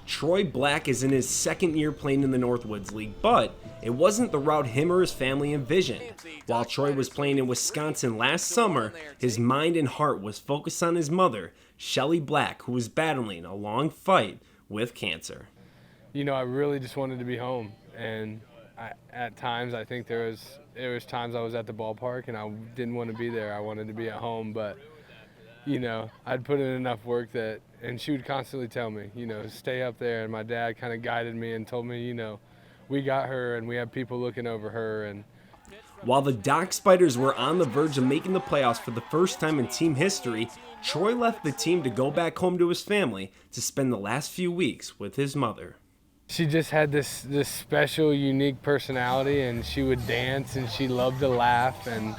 Troy Black is in his second year playing in the Northwoods League, but it wasn't the route him or his family envisioned. While Troy was playing in Wisconsin last summer, his mind and heart was focused on his mother, Shelly Black, who was battling a long fight with cancer. You know, I really just wanted to be home, and at times I think there was times I was at the ballpark and I didn't want to be there. I wanted to be at home, but you know, I'd put in enough work that, and she would constantly tell me, you know, stay up there. And my dad kind of guided me and told me, you know, we got her and we have people looking over her. And while the Dock Spiders were on the verge of making the playoffs for the first time in team history, Troy left the team to go back home to his family to spend the last few weeks with his mother. She just had this special, unique personality, and she would dance and she loved to laugh, and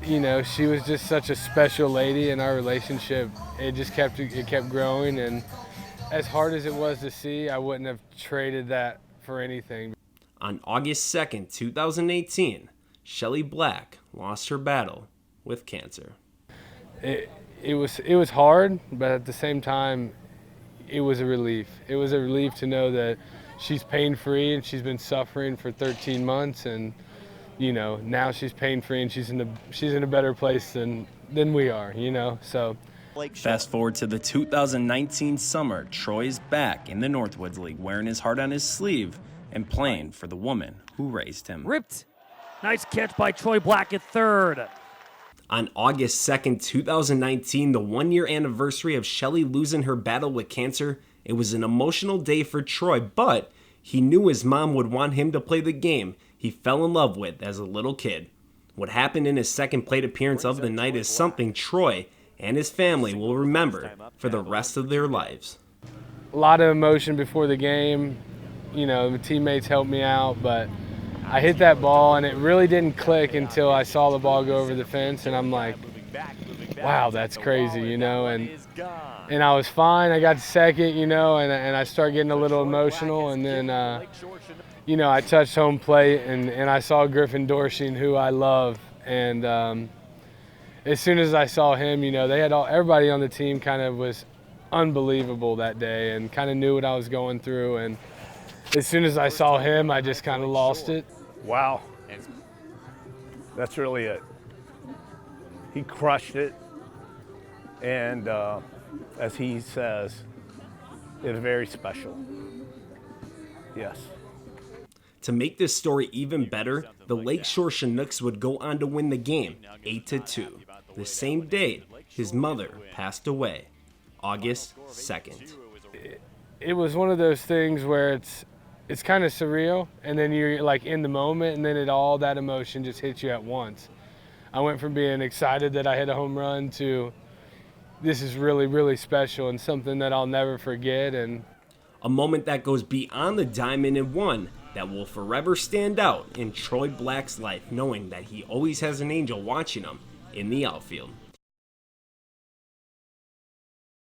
you know, she was just such a special lady, and our relationship, it kept growing, and as hard as it was to see, I wouldn't have traded that for anything. On August 2nd, 2018, Shelly Black lost her battle with cancer. It was hard, but at the same time, it was a relief. It was a relief to know that she's pain-free and she's been suffering for 13 months, and you know, now she's pain-free and she's in a better place than we are, you know, so. Fast forward to the 2019 summer, Troy's back in the Northwoods League, wearing his heart on his sleeve and playing for the woman who raised him. Ripped. Nice catch by Troy Black at third. On August 2nd, 2019, the one-year anniversary of Shelly losing her battle with cancer, it was an emotional day for Troy, but he knew his mom would want him to play the game he fell in love with as a little kid. What happened in his second plate appearance of the night is something Troy and his family will remember for the rest of their lives. A lot of emotion before the game. You know, the teammates helped me out, but I hit that ball and it really didn't click until I saw the ball go over the fence, and I'm like, wow, that's crazy, you know, and I was fine. I got to second, you know, and I started getting a little emotional, and then you know, I touched home plate and I saw Griffin Dorsey, who I love, and as soon as I saw him, you know, they had everybody on the team kind of was unbelievable that day and kind of knew what I was going through, and as soon as I saw him, I just kind of lost it. Wow, that's really it. He crushed it, and as he says, it's very special. Yes. To make this story even better, the Lakeshore Chinooks would go on to win the game 8-2. The same day, his mother passed away, August 2nd. It was one of those things where it's kind of surreal, and then you're like in the moment, and then all that emotion just hits you at once. I went from being excited that I hit a home run to this is really, really special and something that I'll never forget. And a moment that goes beyond the diamond and one that will forever stand out in Troy Black's life, knowing that he always has an angel watching him in the outfield.